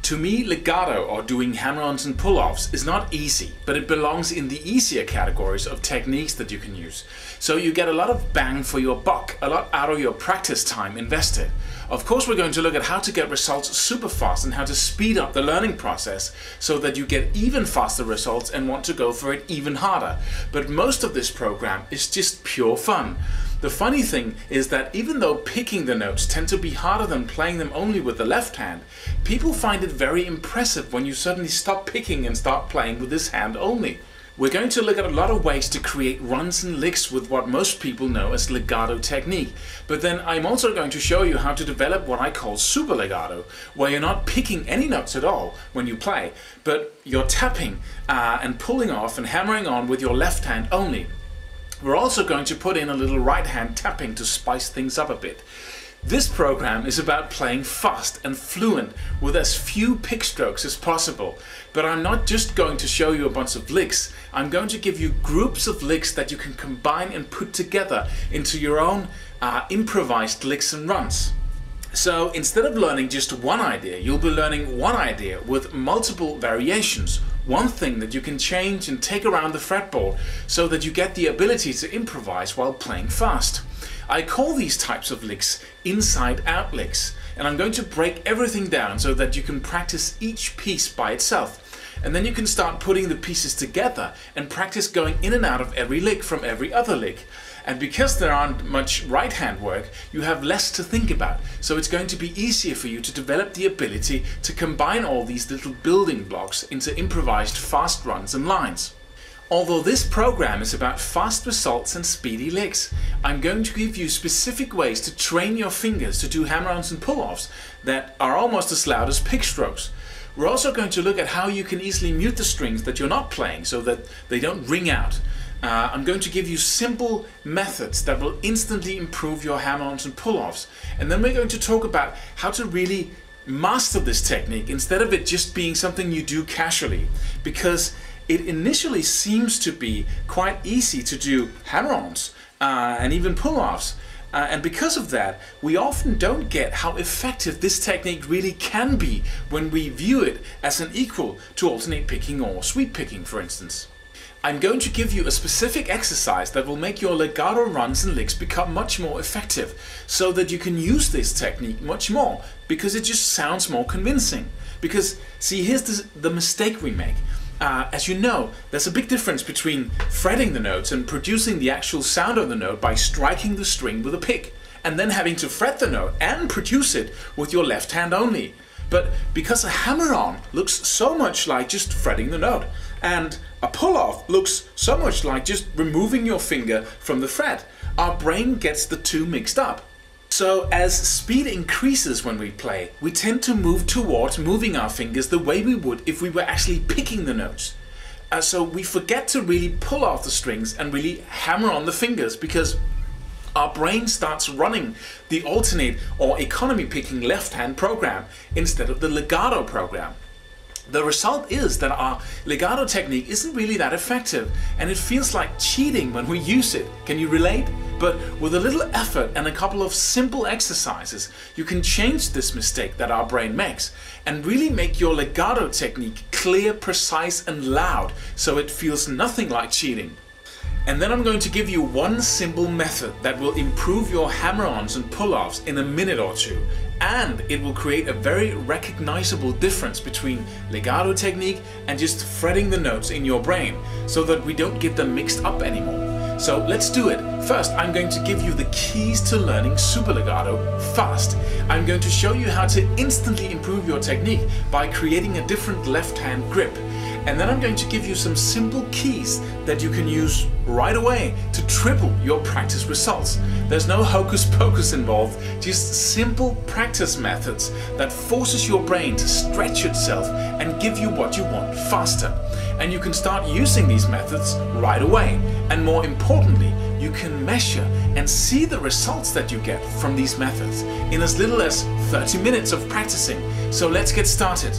To me, legato, or doing hammer-ons and pull-offs, is not easy, but it belongs in the easier categories of techniques that you can use. So you get a lot of bang for your buck, a lot out of your practice time invested. Of course, we're going to look at how to get results super fast and how to speed up the learning process so that you get even faster results and want to go for it even harder. But most of this program is just pure fun. The funny thing is that even though picking the notes tend to be harder than playing them only with the left hand, people find it very impressive when you suddenly stop picking and start playing with this hand only. We're going to look at a lot of ways to create runs and licks with what most people know as legato technique. But then I'm also going to show you how to develop what I call super legato, where you're not picking any notes at all when you play, but you're tapping and pulling off and hammering on with your left hand only. We're also going to put in a little right hand tapping to spice things up a bit. This program is about playing fast and fluent with as few pick strokes as possible. But I'm not just going to show you a bunch of licks, I'm going to give you groups of licks that you can combine and put together into your own improvised licks and runs. So instead of learning just one idea, you'll be learning one idea with multiple variations. One thing that you can change and take around the fretboard so that you get the ability to improvise while playing fast. I call these types of licks inside-out licks, and I'm going to break everything down so that you can practice each piece by itself. And then you can start putting the pieces together and practice going in and out of every lick from every other lick. And because there aren't much right hand work, you have less to think about. So it's going to be easier for you to develop the ability to combine all these little building blocks into improvised fast runs and lines. Although this program is about fast results and speedy licks, I'm going to give you specific ways to train your fingers to do hammer-ons and pull-offs that are almost as loud as pick strokes. We're also going to look at how you can easily mute the strings that you're not playing so that they don't ring out. I'm going to give you simple methods that will instantly improve your hammer-ons and pull-offs. And then we're going to talk about how to really master this technique instead of it just being something you do casually. Because it initially seems to be quite easy to do hammer-ons and even pull-offs. And because of that, we often don't get how effective this technique really can be when we view it as an equal to alternate picking or sweep picking, for instance. I'm going to give you a specific exercise that will make your legato runs and licks become much more effective so that you can use this technique much more because it just sounds more convincing. Because, see, here's the mistake we make. As you know, there's a big difference between fretting the notes and producing the actual sound of the note by striking the string with a pick, and then having to fret the note and produce it with your left hand only. But because a hammer-on looks so much like just fretting the note, and a pull-off looks so much like just removing your finger from the fret, our brain gets the two mixed up. So as speed increases when we play, we tend to move towards moving our fingers the way we would if we were actually picking the notes. So we forget to really pull off the strings and really hammer on the fingers because our brain starts running the alternate or economy picking left hand program instead of the legato program. The result is that our legato technique isn't really that effective and it feels like cheating when we use it. Can you relate? But with a little effort and a couple of simple exercises, you can change this mistake that our brain makes and really make your legato technique clear, precise and loud so it feels nothing like cheating. And then I'm going to give you one simple method that will improve your hammer-ons and pull-offs in a minute or two. And it will create a very recognizable difference between legato technique and just fretting the notes in your brain so that we don't get them mixed up anymore. So let's do it. First, I'm going to give you the keys to learning super legato fast. I'm going to show you how to instantly improve your technique by creating a different left hand grip. And then I'm going to give you some simple keys that you can use right away to triple your practice results. There's no hocus pocus involved, just simple practice methods that forces your brain to stretch itself and give you what you want faster. And you can start using these methods right away. And more importantly, you can measure and see the results that you get from these methods in as little as 30 minutes of practicing. So let's get started.